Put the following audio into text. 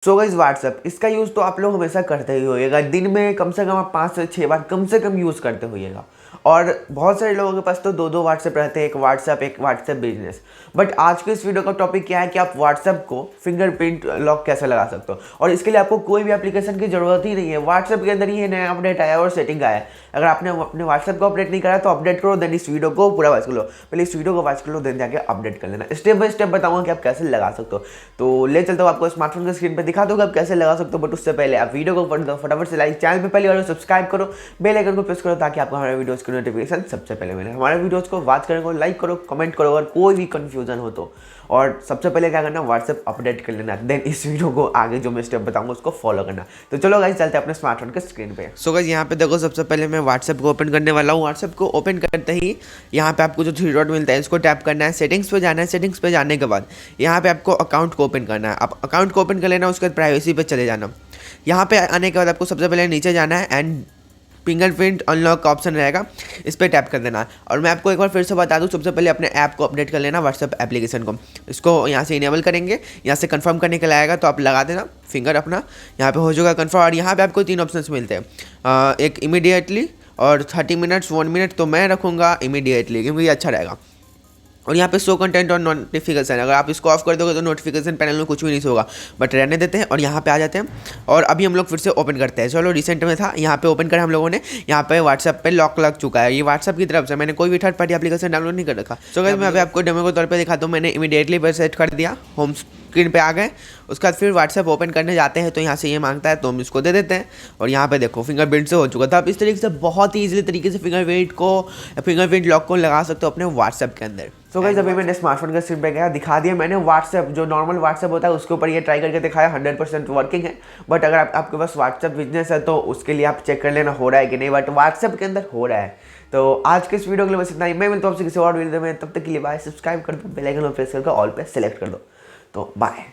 So guys WhatsApp इसका use तो आप लोग हमेशा करते ही होइएगा। दिन में कम से कम आप 5 से 6 बार कम से कम यूज़ करते होइएगा। और बहुत सारे लोगों के पास तो दो व्हाट्सएप रहते हैं, एक व्हाट्सएप बिजनेस। बट आज के इस वीडियो का टॉपिक क्या है कि आप व्हाट्सएप को फिंगरप्रिंट लॉक कैसे लगा सकते हो। और इसके लिए आपको कोई भी एप्लीकेशन की ज़रूरत ही नहीं है। व्हाट्सएप के अंदर ही नया अपडेट आया और सेटिंग आया है। अगर आपने अपने व्हाट्सएप को अपडेट नहीं करा तो अपडेट करो, देन इस वीडियो को पूरा वॉच कर लो। पहले इस वीडियो को वॉच कर लो, देन जाके अपडेट कर लेना। स्टेप बाय स्टेप बताऊंगा कि आप कैसे लगा सकते हो। तो ले चलता हूँ आपको स्मार्टफोन की स्क्रीन पर दिखा दूंगा आप कैसे लगा सकते हो। बट उससे पहले आप वीडियो को फटाफट से लाइक, चैनल पे पहले और सब्सक्राइब करो, बेल आइकन को प्रेस करो ताकि आपको हमारे वीडियोस की नोटिफिकेशन सबसे पहले मिले। हमारे वीडियोस को वॉच करेंगे, लाइक करो, कमेंट करो अगर कोई भी कंफ्यूजन हो तो। और सबसे पहले क्या करना, व्हाट्सएप अपडेट कर लेना, देन इस वीडियो को आगे जो मैं स्टेप बताऊंगा उसको फॉलो करना। तो चलो गाइस चलते हैं अपने स्मार्टफोन के स्क्रीन पे। सो गाइस यहाँ पे देखो, सबसे पहले मैं व्हाट्सएप को ओपन करने वाला हूँ। व्हाट्सएप को ओपन करते ही यहाँ पे आपको जो 3 डॉट मिलता है इसको टैप करना है, सेटिंग्स पे जाना है। सेटिंग्स पे जाने के बाद यहाँ पे आपको अकाउंट को ओपन करना है। आप अकाउंट को ओपन कर लेना, उसके बाद प्राइवेसी पे चले जाना। यहाँ पे आने के बाद आपको सबसे पहले नीचे जाना है एंड फिंगरप्रिंट अनलॉक का ऑप्शन रहेगा, इस पर टैप कर देना। और मैं आपको एक बार फिर से बता दूं, सबसे पहले अपने ऐप को अपडेट कर लेना, व्हाट्सएप एप्लीकेशन को। इसको यहाँ से इनेबल करेंगे, यहाँ से कंफर्म करने के लिए आएगा तो आप लगा देना फिंगर अपना, यहाँ पे हो जाएगा कंफर्म। और यहाँ पे आपको 3 ऑप्शंस मिलते हैं, एक इमीडिएटली और 30 मिनट्स 1 मिनट। तो मैं रखूँगा इमीडिएटली क्योंकि ये अच्छा रहेगा। और यहाँ पे शो कंटेंट और नोटिफिकेशन, अगर आप इसको ऑफ कर दोगे तो नोटिफिकेशन पैनल में कुछ भी नहीं होगा, बट रहने देते हैं। और यहाँ पे आ जाते हैं और अभी हम लोग फिर से ओपन करते हैं। चलो रिसेंट में था, यहाँ पे ओपन करा हम लोगों ने। यहाँ पे व्हाट्सएप पे लॉक लग चुका है, ये व्हाट्सएप की तरफ से, मैंने कोई भी थर्ड पार्टी एप्लीकेशन डाउनलोड नहीं कर रखा। सो गाइस मैं अभी आपको डेमो के तौर पे दिखाता हूँ। मैंने इमीडिएटली पर सेट कर दिया, होम स्क्रीन पे आ गए। उसके बाद फिर व्हाट्सएप ओपन करने जाते हैं तो यहाँ से ये मांगता है तो हम इसको दे देते हैं। और यहाँ पे देखो फिंगरप्रिंट से हो चुका था। आप इस तरीके से बहुत ही ईजिली तरीके से फिंगरप्रिंट लॉक को लगा सकते हो अपने व्हाट्सएप के अंदर। सो गाइस अभी मैंने स्मार्टफोन के स्क्रीन पे गया, दिखा दिया मैंने व्हाट्सएप, जो नॉर्मल व्हाट्सएप होता है उसके ऊपर ये ट्राई करके दिखाया, 100% वर्किंग है। बट अगर आपके पास व्हाट्सएप बिजनेस है तो उसके लिए आप चेक कर लेना हो रहा है कि नहीं, बट व्हाट्सएप के अंदर हो रहा है। तो आज के इस वीडियो के लिए बस इतना ही। मैं मिलता हूँ आपसे किसी और वीडियो में, तब तक के लिए बाय। सब्सक्राइब कर दो, बेल आइकन प्रेस करके ऑल पे सेलेक्ट कर दो। तो बाय।